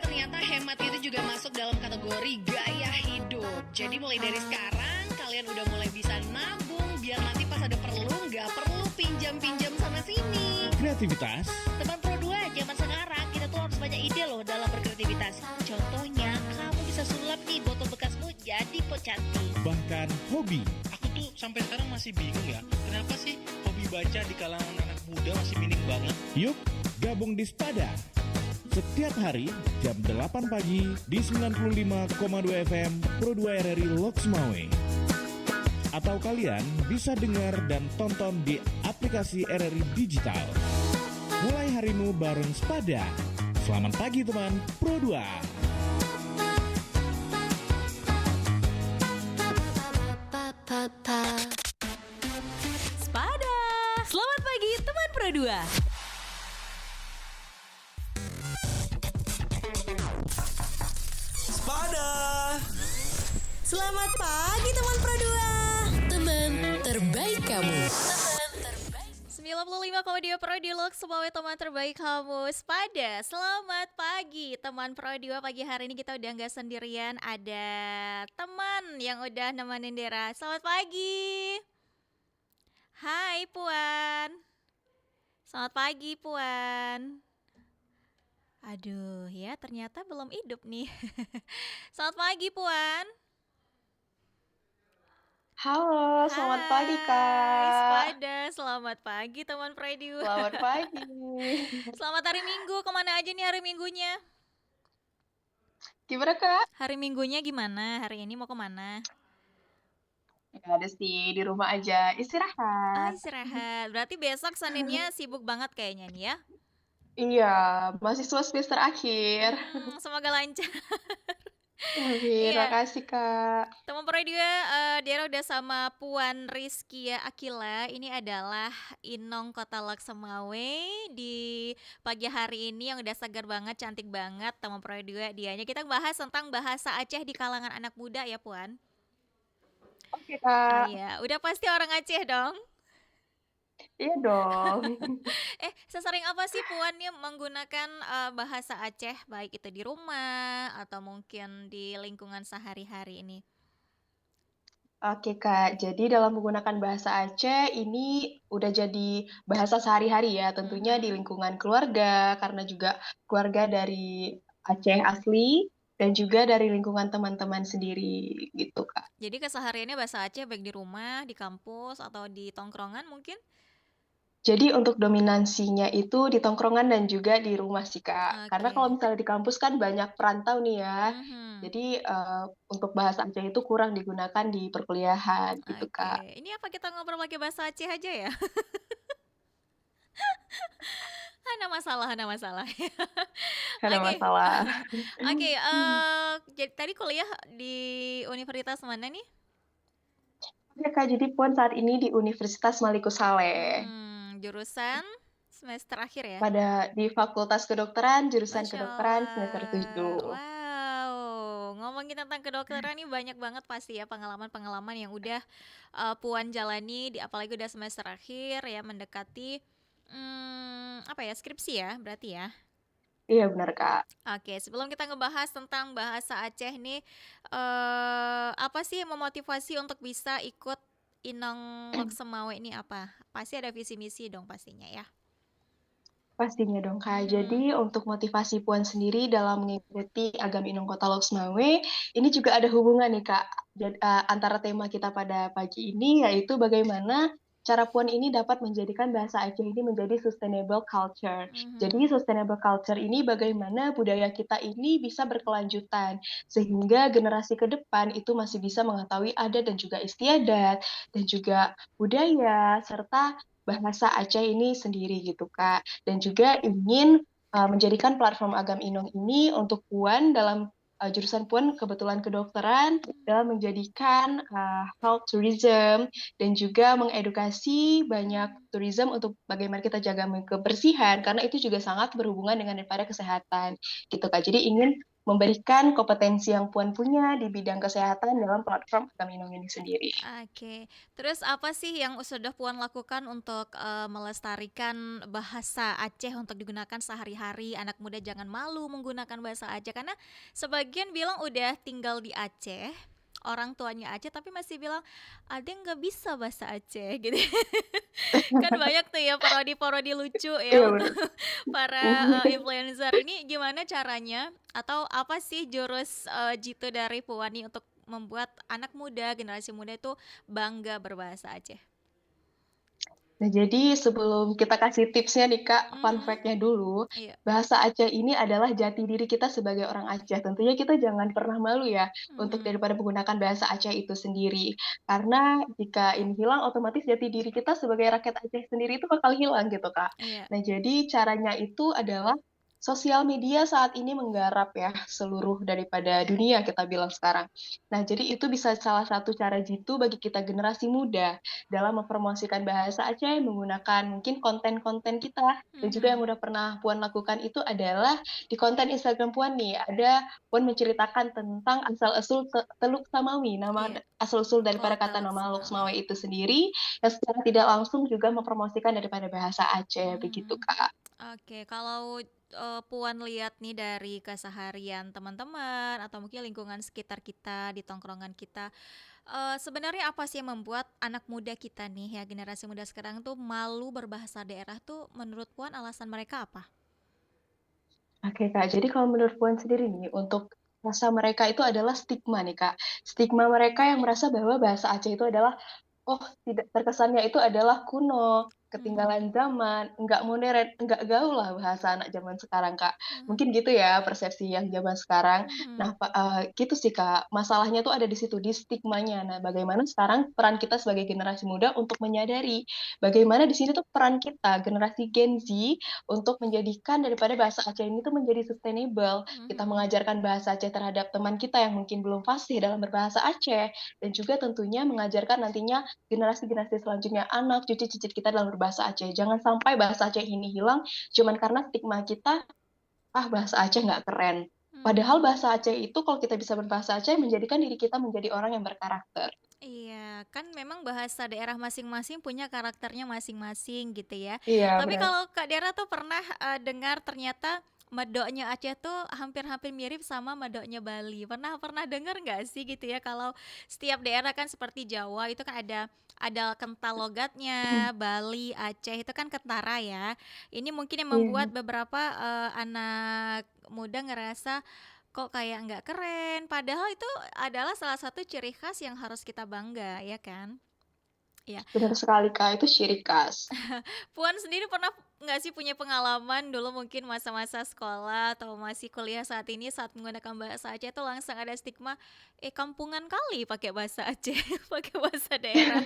ternyata hemat itu juga masuk dalam kategori gaya hidup. Jadi mulai dari sekarang kalian udah mulai bisa nabung biar nanti pas ada perlu nggak perlu pinjam-pinjam sana sini. Kreativitas, Teman Pro 2 zaman sekarang kita tuh harus banyak ide loh dalam berkreativitas. Contohnya kamu bisa sulap nih botol bekasmu jadi pot cantik. bahkan hobi. Aku tuh sampai sekarang masih bingung ya, kenapa sih hobi baca di kalangan anak muda masih minim banget? Yuk, gabung di Spada. Setiap hari jam 8 pagi di 95,2 FM Pro 2 RRI Loks Mawai. Atau kalian bisa dengar dan tonton di aplikasi RRI Digital. Mulai harimu bareng Spada. Selamat pagi teman Pro 2. Spada. Selamat pagi teman Pro 2. Spada. Selamat pagi teman Pro 2. Teman terbaik kamu. 95,2 Pro di Loks Mawai, teman terbaik kamu. Spada, selamat pagi teman Pro 2. Pagi hari ini kita udah gak sendirian, ada teman yang udah nemenin Dera. Selamat pagi. Hai Puan. Selamat pagi Puan. Aduh ya, ternyata belum hidup nih. Selamat pagi Puan. Halo, selamat pagi Hai Kak. Spada, selamat pagi teman Pro 2. Selamat pagi. Selamat hari Minggu, kemana aja nih hari Minggunya? Gimana Kak? Hari Minggunya gimana? Hari ini mau kemana? Gak ada sih, di rumah aja Ah, istirahat. istirahat. Berarti besok Seninnya sibuk banget kayaknya nih ya? Iya, mahasiswa semester akhir. Semoga lancar. Amin, Iya, makasih Kak. teman Pro 2, Dera udah sama Puan Rizkia Akila. Ini adalah Inong Kota Loks Mawai di pagi hari ini yang udah segar banget, cantik banget teman Pro 2 dianya. Kita bahas tentang bahasa Aceh di kalangan anak muda ya Puan. Oke Ah Kak. iya, udah pasti orang Aceh dong. Iya dong. Sesering apa sih Puan nih menggunakan bahasa Aceh, baik itu di rumah atau mungkin di lingkungan sehari-hari ini? Oke Kak, jadi dalam menggunakan bahasa Aceh ini udah jadi bahasa sehari-hari ya, tentunya di Mhm. lingkungan keluarga, karena juga keluarga dari Aceh asli, dan juga dari lingkungan teman-teman sendiri gitu Kak. Jadi kesehariannya bahasa Aceh baik di rumah, di kampus, atau di tongkrongan mungkin? Jadi untuk dominansinya itu di tongkrongan dan juga di rumah sih Kak. Karena Oke. kalau misalnya di kampus kan banyak perantau nih ya. Mhm. Jadi untuk bahasa Aceh itu kurang digunakan di perkuliahan gitu Oke. Kak. Ini apa kita ngobrol pakai bahasa Aceh aja ya? Ada masalah, ada masalah. Ada Oke. masalah. Oke, jadi tadi kuliah di universitas mana nih? Oke Kak, jadi Puan saat ini di Universitas Maliku Saleh. Jurusan semester akhir ya? Di Fakultas Kedokteran, jurusan Masya kedokteran semester Allah. 7. Wow, ngomongin tentang kedokteran nih banyak banget pasti ya pengalaman-pengalaman yang udah Puan jalani, apalagi udah semester akhir ya, mendekati apa ya, skripsi ya berarti ya. Iya benar Kak. Oke, sebelum kita ngebahas tentang bahasa Aceh nih, apa sih yang memotivasi untuk bisa ikut Inong Loks Mawai ini apa? Pasti ada visi misi dong pastinya ya. Pastinya dong Kak. Mhm. Jadi untuk motivasi Puan sendiri dalam mengikuti Agam Inung Kota Loks Mawai, ini juga ada hubungan nih Kak, antara tema kita pada pagi ini, yaitu bagaimana cara Puan ini dapat menjadikan bahasa Aceh ini menjadi sustainable culture. Jadi sustainable culture ini bagaimana budaya kita ini bisa berkelanjutan, sehingga generasi ke depan itu masih bisa mengetahui adat dan juga istiadat, dan juga budaya, serta bahasa Aceh ini sendiri gitu Kak. Dan juga ingin menjadikan platform Agam Inong ini untuk Puan dalam jurusan Puan kebetulan kedokteran dalam menjadikan health tourism dan juga mengedukasi banyak tourism untuk bagaimana kita jaga kebersihan karena itu juga sangat berhubungan dengan daripada kesehatan gitu Kak. Jadi ingin memberikan kompetensi yang Puan punya di bidang kesehatan dalam platform Agaminung ini sendiri. Oke, terus apa sih yang sudah Puan lakukan untuk melestarikan bahasa Aceh untuk digunakan sehari-hari? Anak muda jangan malu menggunakan bahasa Aceh karena sebagian bilang udah tinggal di Aceh, orang tuanya Aceh tapi masih bilang ada yang nggak bisa bahasa Aceh gitu. Kan banyak tuh ya parodi-parodi lucu ya Iya untuk benar. para influencer. Ini gimana caranya atau apa sih jurus jitu dari Puan nih untuk membuat anak muda, generasi muda itu bangga berbahasa Aceh? Nah, jadi sebelum kita kasih tipsnya nih Kak, fun Mhm, fact-nya dulu, iya. bahasa Aceh ini adalah jati diri kita sebagai orang Aceh. Tentunya kita jangan pernah malu ya untuk Mhm, daripada menggunakan bahasa Aceh itu sendiri. Karena jika ini hilang, otomatis jati diri kita sebagai rakyat Aceh sendiri itu bakal hilang gitu Kak. iya. Nah, jadi caranya itu adalah sosial media saat ini menggarap ya seluruh daripada dunia kita bilang sekarang. Nah, jadi itu bisa salah satu cara jitu bagi kita generasi muda dalam mempromosikan bahasa Aceh menggunakan mungkin konten-konten kita. Dan juga yang Mhm. udah pernah Puan lakukan itu adalah di konten Instagram Puan nih, ada Puan menceritakan tentang asal-usul Teluk Samawi, nama Iya. asal-usul Oh, daripada kata Teluk nama Lok Semawi. Sumawe itu sendiri, yang secara tidak langsung juga mempromosikan daripada bahasa Aceh, begitu Mhm. Kak. Oke, kalau Puan lihat nih dari keseharian teman-teman atau mungkin lingkungan sekitar kita di tongkrongan kita, sebenarnya apa sih yang membuat anak muda kita nih ya generasi muda sekarang tuh malu berbahasa daerah tuh menurut Puan alasan mereka apa? Oke Kak, jadi kalau menurut Puan sendiri nih, untuk rasa mereka itu adalah stigma nih Kak. Stigma mereka yang merasa bahwa bahasa Aceh itu adalah oh, tidak terkesannya itu adalah kuno, Mhm, ketinggalan zaman, nggak modern, nggak gaul lah bahasa anak zaman sekarang, Kak. mhm, Mungkin gitu ya persepsi yang zaman sekarang. mhm, Nah, gitu sih, Kak. Masalahnya tuh ada di situ, di stigmanya. Nah, bagaimana sekarang peran kita sebagai generasi muda untuk menyadari bagaimana di sini tuh peran kita, generasi Gen Z, untuk menjadikan daripada bahasa Aceh ini tuh menjadi sustainable. Kita mhm. mengajarkan bahasa Aceh terhadap teman kita yang mungkin belum fasih dalam berbahasa Aceh, dan juga tentunya mengajarkan nantinya generasi-generasi selanjutnya, anak, cucu cicit kita dalam berbahasa Aceh. Jangan sampai bahasa Aceh ini hilang cuman karena stigma kita, ah bahasa Aceh nggak keren. Padahal Mhm. bahasa Aceh itu kalau kita bisa berbahasa Aceh menjadikan diri kita menjadi orang yang berkarakter. Iya, kan memang bahasa daerah masing-masing punya karakternya masing-masing gitu ya. Iya, Tapi benar. kalau Kak Dera tuh pernah dengar ternyata medoknya Aceh tuh hampir-hampir mirip sama medoknya Bali. Pernah pernah dengar nggak sih gitu ya kalau setiap daerah kan seperti Jawa itu kan ada kental logatnya, Bali, Aceh itu kan kentara ya. Ini mungkin yang membuat Iya. beberapa anak muda ngerasa kok kayak nggak keren, padahal itu adalah salah satu ciri khas yang harus kita bangga, ya kan? Ya, Benar sekali, Kak, itu ciri khas. Puan sendiri pernah nggak sih punya pengalaman dulu mungkin masa-masa sekolah atau masih kuliah saat ini saat menggunakan bahasa Aceh itu langsung ada stigma, kampungan kali pakai bahasa Aceh, pakai bahasa daerah.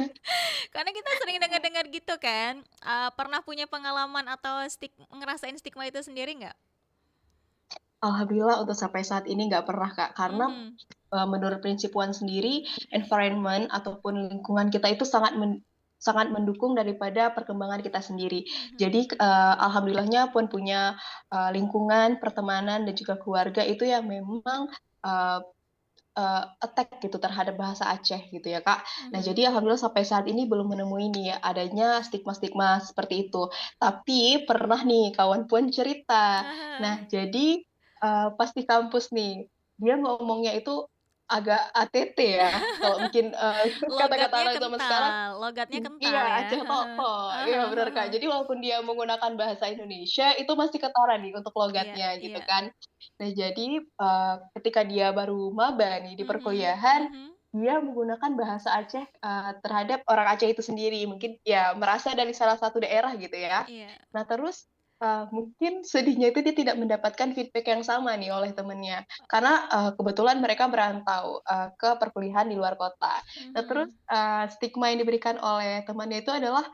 Karena kita sering dengar-dengar gitu kan. Pernah punya pengalaman atau ngerasain stigma itu sendiri nggak? Alhamdulillah untuk sampai saat ini nggak pernah, Kak. Karena, Mhm, menurut prinsip Puan sendiri, environment ataupun lingkungan kita itu sangat mendukung daripada perkembangan kita sendiri. mhm, Jadi, alhamdulillahnya Puan punya, lingkungan, pertemanan, dan juga keluarga itu yang memang, eee attack gitu terhadap bahasa Aceh gitu ya, Kak. Nah, mhm. jadi alhamdulillah sampai saat ini belum menemui nih adanya stigma-stigma seperti itu. Tapi pernah nih kawan Puan cerita. Nah, jadi, pas di kampus nih, dia ngomongnya itu agak ATT ya, kalau mungkin, kata-kata Logatnya anak zaman sekarang. kental, logatnya Iya, kental ya, Aceh heeh, Toko. Iya, heeh bener, Kak. heeh. Jadi walaupun dia menggunakan bahasa Indonesia, itu masih ketara nih untuk Iya logatnya gitu iya, kan. Nah, jadi, ketika dia baru maba nih di mhm perkuliahan, mhm, dia menggunakan bahasa Aceh, terhadap orang Aceh itu sendiri. Mungkin ya merasa dari salah satu daerah gitu ya. iya, Nah, terus, mungkin sedihnya itu dia tidak mendapatkan feedback yang sama nih oleh temennya. Karena, kebetulan mereka merantau, ke perkuliahan di luar kota. Nah, terus, mhm. stigma yang diberikan oleh temannya itu adalah,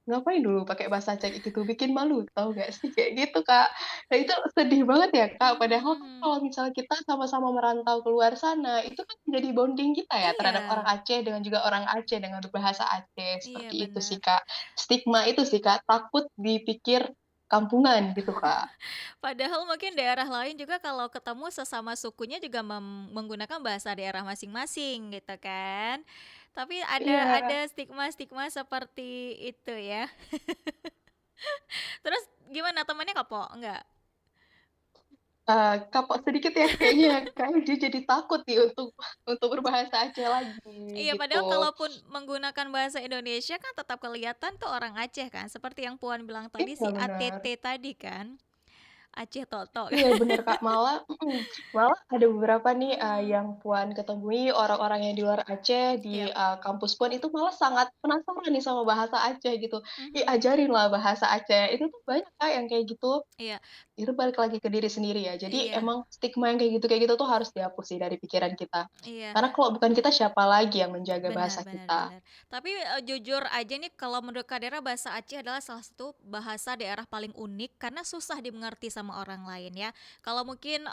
"Ngapain dulu pakai bahasa Aceh gitu, bikin malu tahu nggak sih?" Kayak gitu, Kak. Nah, itu sedih banget ya, Kak, Mhm padahal kan mhm. kalau misalnya kita sama-sama merantau keluar sana, itu kan menjadi bonding kita ya terhadap orang Iya Aceh dengan juga orang Aceh dengan berbahasa Aceh, iya seperti itu sih, benar. Kak. Stigma itu sih, Kak, takut dipikir, kampungan gitu, Kak. Padahal mungkin daerah lain juga kalau ketemu sesama sukunya juga menggunakan bahasa daerah masing-masing gitu kan. Tapi Iya, ada stigma-stigma seperti itu ya. Terus gimana temannya kapok? Enggak? kapok sedikit ya kayaknya kayaknya dia jadi takut nih untuk berbahasa Aceh lagi Iya, gitu. padahal kalaupun menggunakan bahasa Indonesia kan tetap kelihatan tuh orang Aceh kan. Seperti yang Puan bilang tadi Iya si benar. ATT tadi kan. Aceh Toto. Iya bener Kak, malah malah ada beberapa nih, Mm-mm. yang Puan ketemui orang-orang yang di luar Aceh, di, Iya. kampus Puan itu malah sangat penasaran nih sama bahasa Aceh gitu. "Ih, Mhm. ajarin lah bahasa Aceh." Itu tuh banyak Kak yang kayak gitu. Iya, Itu balik lagi ke diri sendiri ya. Jadi iya, emang stigma yang kayak gitu tuh harus dihapus sih dari pikiran kita. iya. Karena kalau bukan kita siapa lagi yang menjaga Benar, bahasa benar, kita. benar. Tapi jujur aja nih kalau menurut Kak Dera bahasa Aceh adalah salah satu bahasa daerah paling unik karena susah dimengerti sama orang lain ya. Kalau mungkin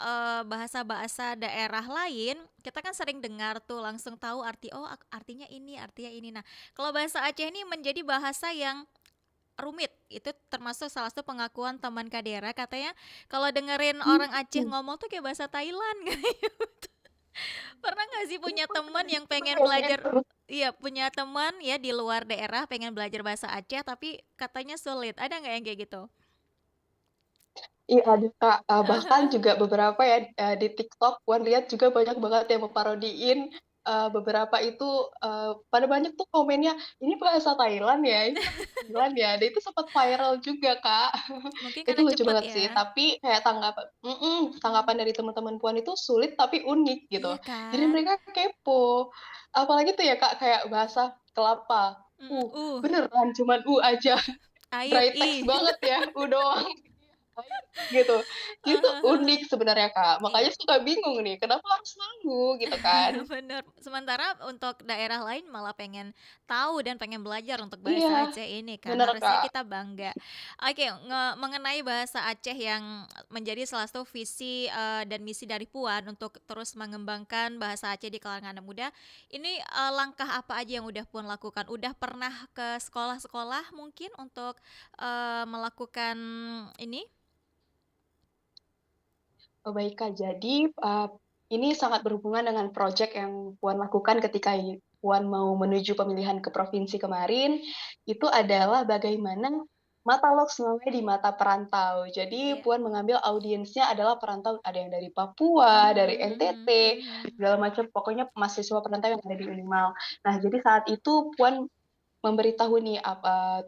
bahasa-bahasa daerah lain kita kan sering dengar tuh langsung tahu arti oh artinya ini, artinya ini. Nah, kalau bahasa Aceh ini menjadi bahasa yang rumit. Itu termasuk salah satu pengakuan teman Kak Dera katanya kalau dengerin orang Aceh Mhm. ngomong tuh kayak bahasa Thailand. Pernah nggak sih punya teman yang pengen Kayaknya belajar iya, punya teman ya di luar daerah pengen belajar bahasa Aceh tapi katanya sulit. Ada nggak yang kayak gitu? Iya ada Kak, bahkan juga beberapa ya, di TikTok Puan lihat juga banyak banget yang memparodiin, beberapa itu, pada banyak tuh komennya, "Ini bahasa Thailand ya? Ini bahasa Thailand ya?" Dan itu sempat viral juga Kak. Mungkin Itu karena lucu cepet banget sih, ya. tapi kayak Mm, tanggapan dari teman-teman Puan itu sulit tapi unik gitu. iya Jadi kan? mereka kepo, apalagi tuh ya Kak, kayak bahasa kelapa, Mm, beneran cuman aja, air dry text ih. banget ya, doang. Gitu. Itu unik sebenarnya, Kak, makanya Iya. suka bingung nih, kenapa harus malu gitu kan. Bener. Sementara untuk daerah lain malah pengen tahu dan pengen belajar untuk bahasa Iya, Aceh ini kan. bener, Harusnya Kak. kita bangga. Oke, mengenai bahasa Aceh yang menjadi salah satu visi dan misi dari Puan untuk terus mengembangkan bahasa Aceh di kalangan anak muda. Ini langkah apa aja yang udah Puan lakukan? Udah pernah ke sekolah-sekolah mungkin untuk melakukan ini? Oh, baik, Kak, jadi, ini sangat berhubungan dengan project yang Puan lakukan ketika Puan mau menuju pemilihan ke provinsi kemarin, itu adalah bagaimana mata Loksmawe di mata perantau. Jadi Iya. Puan mengambil audiensnya adalah perantau, ada yang dari Papua, dari Mhm, NTT, mhm, mhm. segala macam, pokoknya mahasiswa perantau yang ada di Unimal. Nah, jadi saat itu Puan memberitahu nih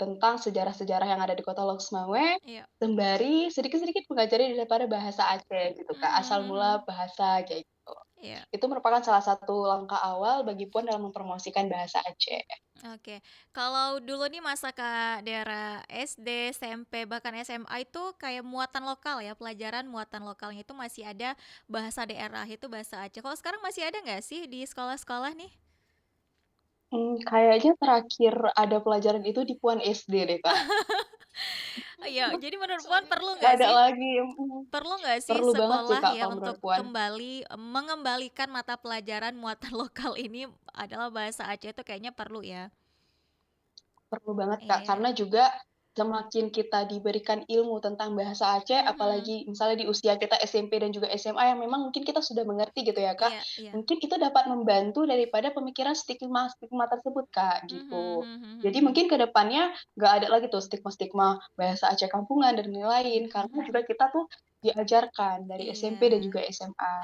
tentang sejarah-sejarah yang ada di kota Loksmawe, Iya. sembari sedikit-sedikit mengajari daripada bahasa Aceh gitu, Kak, Mhm, asal mula mhm. bahasa kayak gitu. Iya. Itu merupakan salah satu langkah awal bagi Puan dalam mempromosikan bahasa Aceh. Oke, kalau dulu nih masa Kak daerah SD, SMP, bahkan SMA itu kayak muatan lokal ya, pelajaran muatan lokalnya itu masih ada bahasa daerah itu bahasa Aceh. Kalau sekarang masih ada nggak sih di sekolah-sekolah nih? Kayaknya terakhir ada pelajaran itu di Puan SD deh, Kak. Iya, jadi menurut Puan Soalnya perlu nggak nggak ada sih? lagi, Perlu nggak sih perlu banget sih, sekolah Kak, ya kalau untuk menurut Puan. kembali mengembalikan mata pelajaran muatan lokal ini adalah bahasa Aceh itu kayaknya perlu ya. Perlu banget, Kak, Iya. karena juga semakin kita diberikan ilmu tentang bahasa Aceh, Mhm. apalagi misalnya di usia kita SMP dan juga SMA yang memang mungkin kita sudah mengerti gitu ya, Kak, Iya, iya. mungkin itu dapat membantu daripada pemikiran stigma-stigma tersebut, Kak, Mhm, gitu. mhm, mhm, Jadi mhm. mungkin ke depannya nggak ada lagi tuh stigma-stigma bahasa Aceh kampungan dan lain-lain, karena juga Mhm. kita tuh diajarkan dari Iya. SMP dan juga SMA,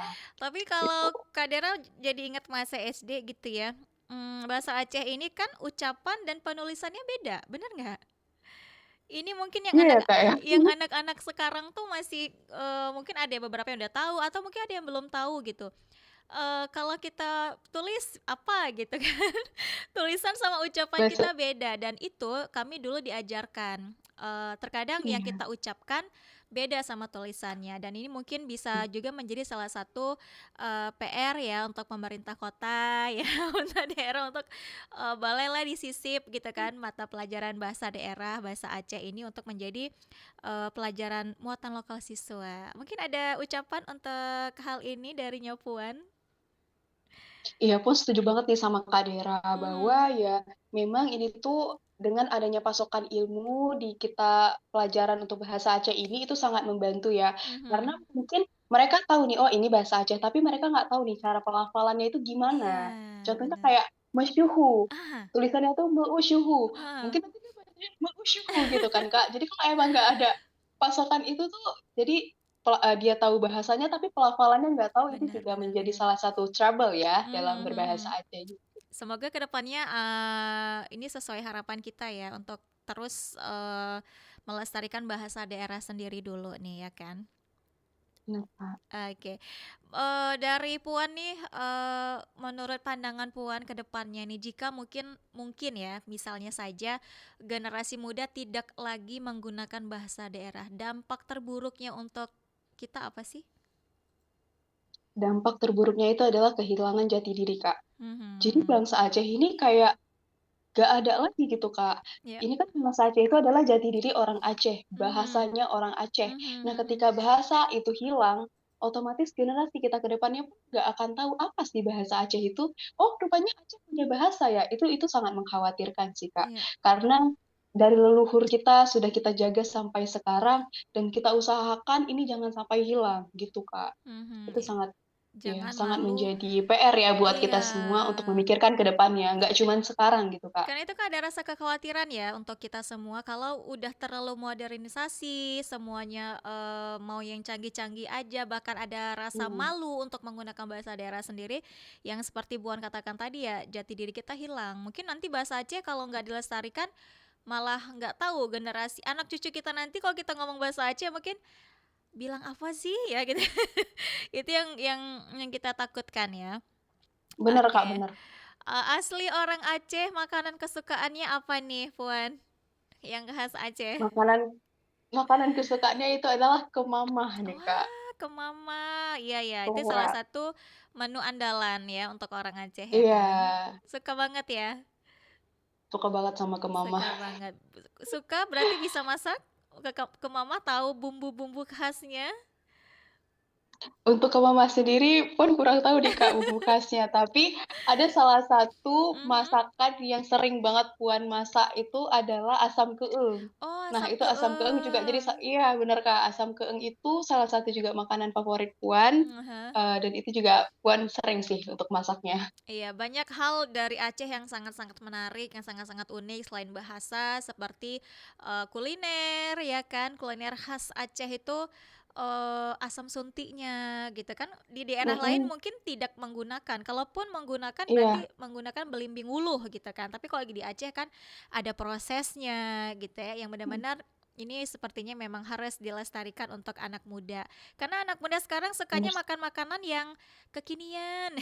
Tapi gitu. kalau Kak Dera jadi ingat masa SD gitu ya, bahasa Aceh ini kan ucapan dan penulisannya beda, bener nggak? Ini mungkin Iya ya, Kak, ya? yang anak-anak sekarang tuh masih, mungkin ada beberapa yang udah tahu atau mungkin ada yang belum tahu gitu. Kalau kita tulis apa gitu kan, tulisan sama ucapan Bahasa kita beda dan itu kami dulu diajarkan, terkadang yang iya. kita ucapkan beda sama tulisannya dan ini mungkin bisa juga menjadi salah satu, PR ya untuk pemerintah kota ya, pemerintah daerah untuk, balailah disisip gitu kan mata pelajaran bahasa daerah, bahasa Aceh ini untuk menjadi, pelajaran muatan lokal siswa. Mungkin ada ucapan untuk hal ini dari Nyopuan? Iya, aku setuju banget nih sama Kak Dera, bahwa Mhm, ya memang ini tuh dengan adanya pasokan ilmu di kita pelajaran untuk bahasa Aceh ini itu sangat membantu ya. Karena Mhm. mungkin mereka tahu nih, oh ini bahasa Aceh, tapi mereka nggak tahu nih cara pelafalannya itu Iya, gimana. Contohnya benar. kayak masyuhu, Ah, tulisannya tuh meusyuhu. heeh. Mungkin nanti dia bacanya meusyuhu gitu kan, Kak. Jadi kalau emang nggak ada pasokan itu tuh, jadi dia tahu bahasanya tapi pelafalannya nggak tahu, itu Benar juga benar menjadi benar. salah satu trouble ya dalam Mhm berbahasa mhm. Aceh. Semoga kedepannya ini sesuai harapan kita ya untuk terus melestarikan bahasa daerah sendiri dulu nih ya kan. Nah, Kak. Oke, dari Puan nih, menurut pandangan Puan ke depannya nih, jika mungkin mungkin ya, misalnya saja generasi muda tidak lagi menggunakan bahasa daerah, dampak terburuknya untuk kita apa sih? Dampak terburuknya itu adalah kehilangan jati diri, Kak. Jadi Mhm, bangsa Aceh ini kayak gak ada lagi gitu, Kak. ya, Ini kan bangsa Aceh itu adalah jati diri orang Aceh, mhm, bahasanya orang Aceh. mhm Nah, mhm, ketika bahasa itu hilang, otomatis generasi kita ke depannya pun nggak akan tahu apa sih bahasa Aceh itu. Oh, rupanya Aceh punya bahasa ya. Itu sangat mengkhawatirkan sih, Kak. iya, Karena dari leluhur kita sudah kita jaga sampai sekarang dan kita usahakan ini jangan sampai hilang gitu, Kak. mhm, Itu sangat ya, jangan sangat malu, menjadi PR ya buat kita iya. semua untuk memikirkan ke depannya, nggak cuman sekarang gitu, Kak. Karena itu kan ada rasa kekhawatiran ya untuk kita semua kalau udah terlalu modernisasi, semuanya mau yang canggih-canggih aja, bahkan ada rasa Mhm, malu untuk menggunakan bahasa daerah sendiri yang seperti Buan katakan tadi ya, jati diri kita hilang. Mungkin nanti bahasa Aceh kalau nggak dilestarikan malah nggak tahu generasi anak cucu kita nanti kalau kita ngomong bahasa Aceh mungkin bilang apa sih ya gitu. Itu yang kita takutkan ya. bener, Kak, Oke. bener. Asli orang Aceh, makanan kesukaannya apa nih, Puan? Yang khas Aceh? Makanan makanan kesukaannya itu adalah kemamah nih, Kak. Wah, ke mama. Iya ya, itu salah Iya, satu menu andalan ya untuk orang Aceh ya iya, kan? Suka banget ya? suka banget sama kemamah. Suka banget. Suka berarti bisa masak? Ke mama tahu bumbu-bumbu khasnya? Untuk ke mama sendiri pun kurang tahu nih Kak bumbu khasnya, tapi ada salah satu Mhm. masakan yang sering banget Puan masak itu adalah asam keeng. Oh, Nah, asam itu asam keeng juga jadi keeng. iya bener Kak, asam keeng itu salah satu juga makanan favorit Puan, Mhm. dan itu juga Puan sering sih untuk masaknya. Iya, banyak hal dari Aceh yang sangat-sangat menarik, yang sangat-sangat unik selain bahasa seperti kuliner ya kan. Kuliner khas Aceh itu asam suntinya gitu kan. Di daerah lain Mhm, mungkin tidak menggunakan. Kalaupun menggunakan iya, berarti menggunakan belimbing uluh gitu kan. Tapi kalau di Aceh kan ada prosesnya gitu ya yang benar-benar ini sepertinya memang harus dilestarikan untuk anak muda. Karena anak muda sekarang sukanya bener. makan makanan yang kekinian.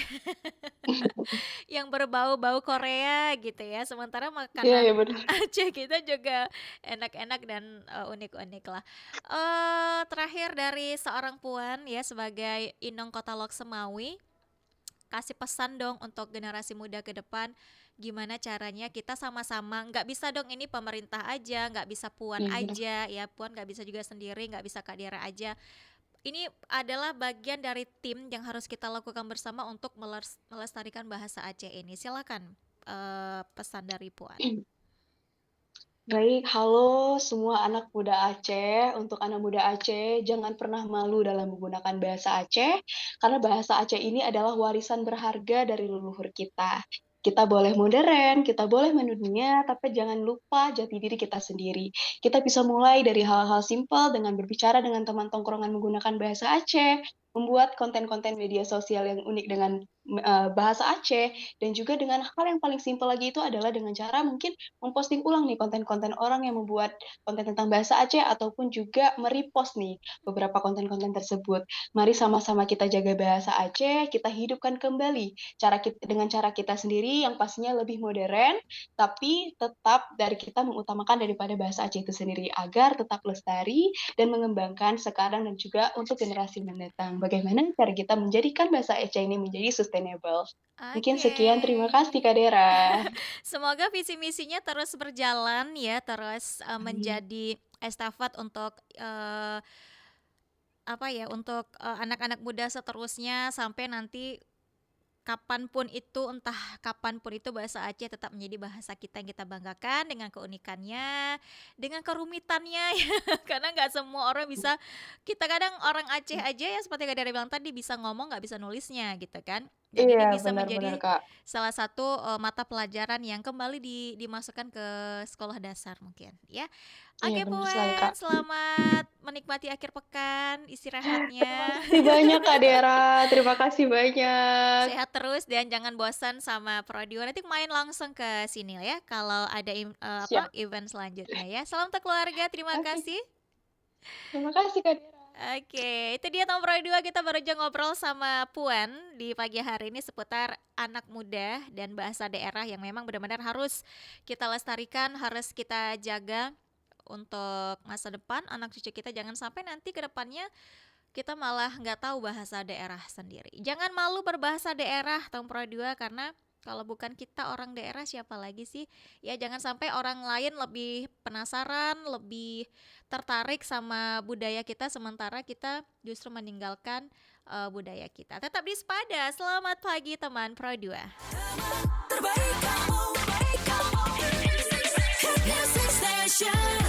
Yang berbau-bau Korea gitu ya, sementara Iya iya makanan bener. Aceh kita juga enak-enak dan, unik-unik lah. Terakhir dari seorang Puan ya sebagai Inong Kota Lok Semawi, kasih pesan dong untuk generasi muda ke depan, gimana caranya kita sama-sama nggak bisa dong ini pemerintah aja, nggak bisa Puan Iya bener. aja ya, Puan nggak bisa juga sendiri, nggak bisa Kak Dera aja. Ini adalah bagian dari tim yang harus kita lakukan bersama untuk melestarikan bahasa Aceh ini. Silakan pesan dari Puan. Baik, halo semua anak muda Aceh. Untuk anak muda Aceh, jangan pernah malu dalam menggunakan bahasa Aceh, karena bahasa Aceh ini adalah warisan berharga dari leluhur kita. Kita boleh modern, kita boleh mendunia, tapi jangan lupa jati diri kita sendiri. Kita bisa mulai dari hal-hal simpel dengan berbicara dengan teman tongkrongan menggunakan bahasa Aceh, membuat konten-konten media sosial yang unik dengan bahasa Aceh, dan juga dengan hal yang paling simpel lagi itu adalah dengan cara mungkin memposting ulang nih konten-konten orang yang membuat konten tentang bahasa Aceh ataupun juga me-repost nih beberapa konten-konten tersebut. Mari sama-sama kita jaga bahasa Aceh, kita hidupkan kembali dengan cara kita sendiri yang pastinya lebih modern, tapi tetap dari kita mengutamakan daripada bahasa Aceh itu sendiri agar tetap lestari dan mengembangkan sekarang dan juga untuk generasi mendatang. Bagaimana cara kita menjadikan bahasa Aceh ini menjadi sustainable? Mungkin Oke. sekian, terima kasih Kak Dera. Semoga visi misinya terus berjalan ya, terus Amin. menjadi estafet untuk apa ya, untuk anak-anak muda seterusnya sampai nanti entah kapanpun itu bahasa Aceh tetap menjadi bahasa kita yang kita banggakan dengan keunikannya, dengan kerumitannya ya. Karena nggak semua orang bisa, kita kadang orang Aceh aja ya seperti Kak Dara bilang tadi bisa ngomong nggak bisa nulisnya gitu kan. Dan ini Iya, bisa benar-benar, menjadi Kak. salah satu mata pelajaran yang kembali dimasukkan ke sekolah dasar mungkin ya. Iya, Oke benar sekali, Kak. Puan, selamat menikmati akhir pekan, Terima istirahatnya. kasih banyak, Kak Dera. Terima kasih banyak. Sehat terus dan jangan bosan sama Pro2. Nanti main langsung ke sini ya kalau ada Siap. event selanjutnya ya. Salam untuk keluarga, terima Oke. kasih. Terima kasih, Kak Dera. Oke, itu dia teman Pro2, kita baru aja ngobrol sama Puan di pagi hari ini seputar anak muda dan bahasa daerah yang memang benar-benar harus kita lestarikan, harus kita jaga untuk masa depan anak cucu kita. Jangan sampai nanti ke depannya kita malah nggak tahu bahasa daerah sendiri. Jangan malu berbahasa daerah teman Pro2, karena kalau bukan kita orang daerah siapa lagi sih? Ya jangan sampai orang lain lebih penasaran, lebih tertarik sama budaya kita sementara kita justru meninggalkan budaya kita. Tetap di Sepada. Selamat pagi teman Pro2. Terbaik kamu, Hit Music Station.